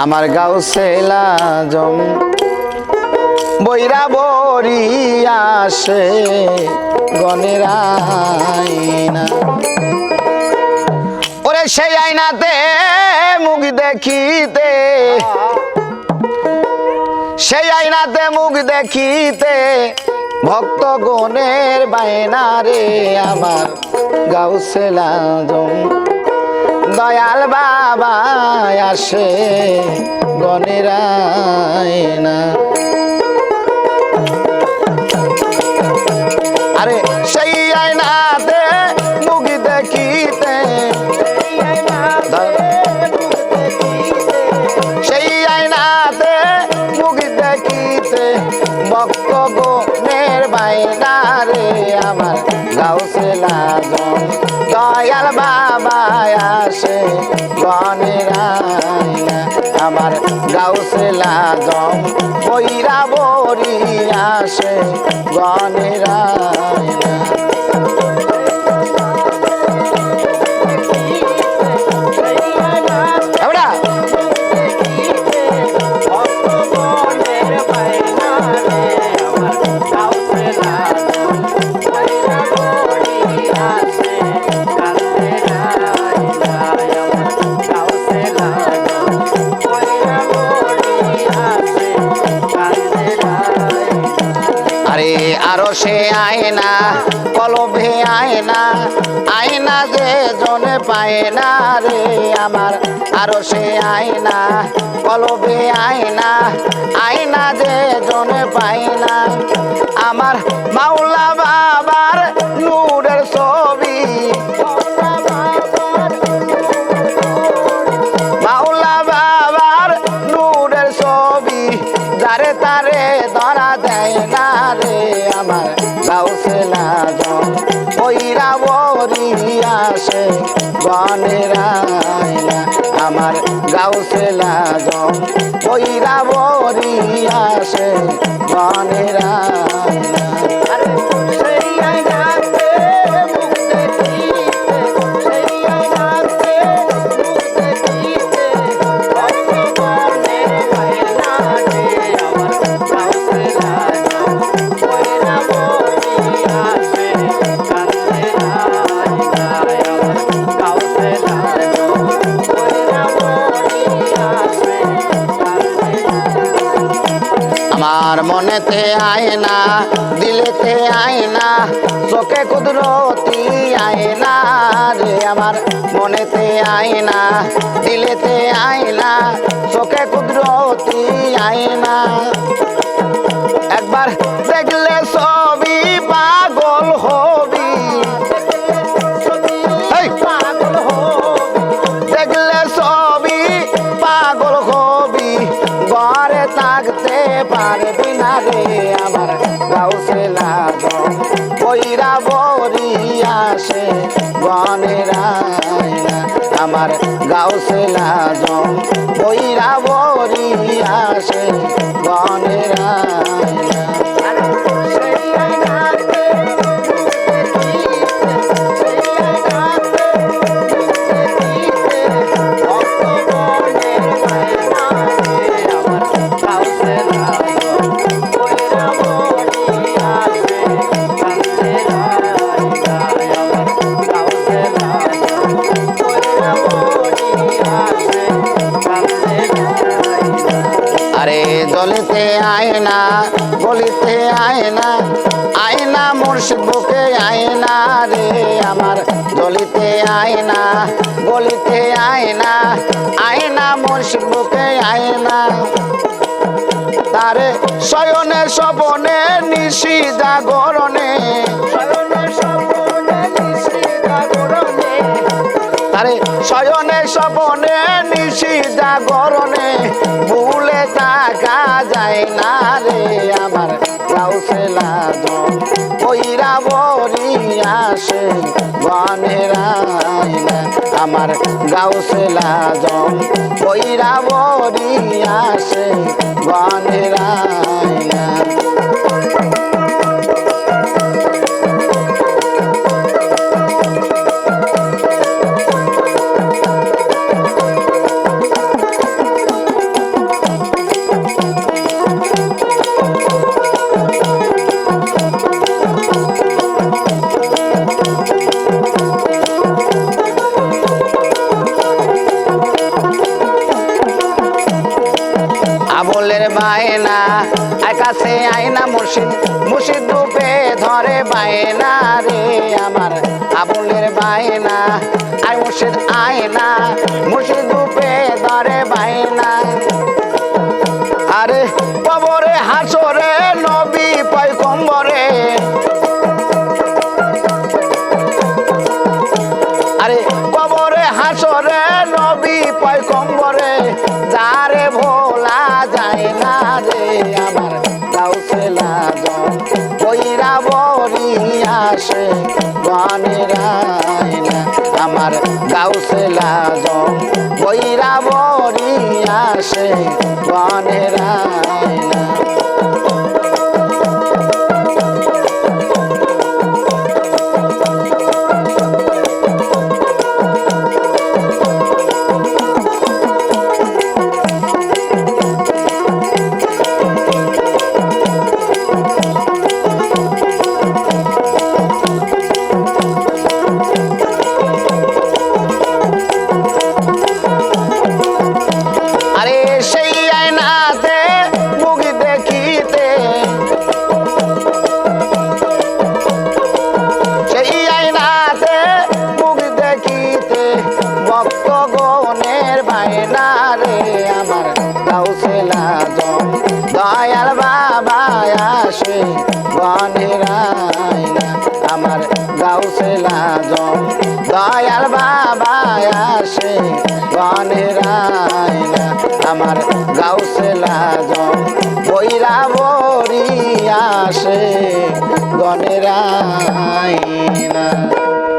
আমার গাউসে আজম বৈরা বরি আসে গনের আয়না ওরে সেই আয়নাতে মুখ দেখিতে সেই আয়নাতে মুখ দেখিতে ভক্ত গণের বায়না রে আমার গাউসে আজম দয়াল বাবা আসে গনের আয়না আরে সেই আয়নাতে মুখ দেখিতে সেই আয়নাতে মুখ দেখিতে ভক্ত গণের বায়না রে আমার গাউসে আজম দয়াল বাবা আসে গনের আয়না আমার গাউসে আজম বৈরা বরি আসে গনের আয়না আরো সে আয়না কলবে আয়না আয়না যে জনে পায় না রে আমার আরো সে আয়না কলবে আয়না আয়না যে জনে পায় না আমার মাওলা বাবার নূরের ছবি মাওলা বাবার নূরের ছবি যারে তারে ধরা দেয় না রে আমার গাউসে আজম বৈরা বরি আসে গনের আয়না আমার গাউসে আজম বৈরা বরি আসে গনের আয়না আমার মনেতে আয়না দিলেতে আয়না চোখে কুদরতি আয়না রে আমার মনেতে আয়না দিলেতে আয়না চোখে কুদরতি আয়না একবার দেখলে ছবি পাগল হবি দেখলে ছবি পাগল হবি ঘরে থাকতে পারবি না রে আমার গাউসে আজম বৈরা বরি আসে গনের আয়না আমার গাউসে আজম বৈরা বরি আসে গনের আয়না গলিতে আয়না গলিতে আয়না আয়না মুর্শিদ বুকে আয়না রে আমার গলিতে আয়না গলিতে আয়না আয়না মুর্শিদ বুকে আয়না তারে শয়নে স্বপনে নিশি জাগরণে তারে শয়নে স্বপনে নিশি জাগরণে ভুলে থাকা যায় না রে আমার গাউসে আজম বৈরা বরি আসে গনের আয়না আমার গাউসে আজম বৈরা বরি আসে গনের আয়না আবুলের বায়না কাছে আয়না মুর্শিদ মুর্শিদ রূপে ধরে বায়না রে আমার আবুলের বায়না আই মুর্শিদ আয়না মুর্শিদ রূপে ধরে বায়না আরে কবরে হাসরে নবী পয়গম্বরে আরে কবরে হাসরে নবী পয়গম্বরে যারে ভোলা যায় না রে আমার গাউসে লাজম কইরা বরি আসে গানের আয়না আমার গাউসে লাজম কইরা বরি আসে গানের আয়না দয়াল বাবা আসে গানের আয়না আমার গাউসে লাজম দয়াল বাবা আসে গানের আয়না আমার গাউসে লাজম কইরা বরি আসে গানের আয়না।